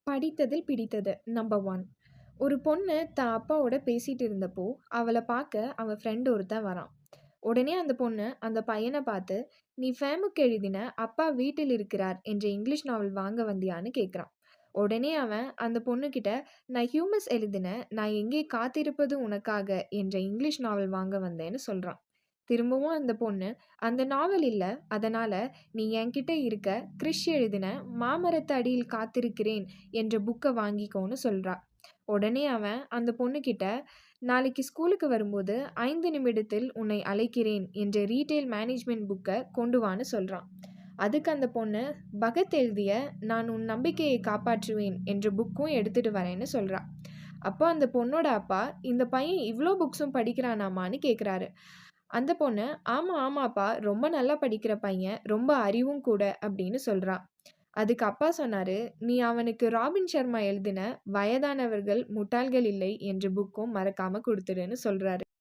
படித்ததில் பிடித்தது நம்பர் 1. ஒரு பொண்ணு தான் அப்பாவோட பேசிட்டு இருந்தப்போ, அவள பார்க்க அவன் ஃப்ரெண்ட் ஒருத்தன் வரான். உடனே அந்த பொண்ணு அந்த பையன பார்த்து, "நீ ஃபேமுக்கு எழுதின 'அப்பா வீட்டில் இருக்கிறார்' என்ற இங்கிலீஷ் நாவல் வாங்க வந்தியான்னு?" கேட்குறான். உடனே அவன் அந்த பொண்ணுகிட்ட, "நான் ஹியூமஸ் எழுதின 'நான் எங்கே காத்திருப்பது உனக்காக' என்ற இங்கிலீஷ் நாவல் வாங்க வந்தேன்னு" சொல்றான். திரும்பவும் அந்த பொண்ணு, "அந்த நாவல் இல்ல. அதனால நீ என்கிட்ட இருக்க கிறிஷ் எழுதின 'மாமரத்து அடியில் காத்திருக்கிறேன்' என்ற புக்க வாங்கிக்கோன்னு" சொல்றா. உடனே அவன் அந்த பொண்ணுகிட்ட, "நாளைக்கு ஸ்கூலுக்கு வரும்போது 5 நிமிடத்தில் உன்னை அழைக்கிறேன் என்ற ரீட்டெயில் மேனேஜ்மென்ட் புக்க கொண்டு வான்னு சொல்றான். அதுக்கு அந்த பொண்ணு, பகத் எழுதிய 'நான் உன் நம்பிக்கையை காப்பாற்றுவேன்' என்ற புக்கும் எடுத்துட்டு வரேன்னு சொல்றா. அப்போ அந்த பொண்ணோட அப்பா, "இந்த பையன் இவ்ளோ புக்ஸும் படிக்கிறானாம்மான்னு" கேட்குறாரு. அந்த பொண்ணு, "ஆமா, ஆமாப்பா. ரொம்ப நல்லா படிக்கிற பையன். ரொம்ப அறிவும் கூட" அப்படின்னு சொல்றா. அதுக்கு அப்பா சொன்னாரு, "நீ அவனுக்கு ராபின் சர்மா எழுதின 'வயதானவர்கள் முட்டாள்கள் இல்லை' என்ற புக்கும் மறக்காம குடுத்துடுன்னு" சொல்றாரு.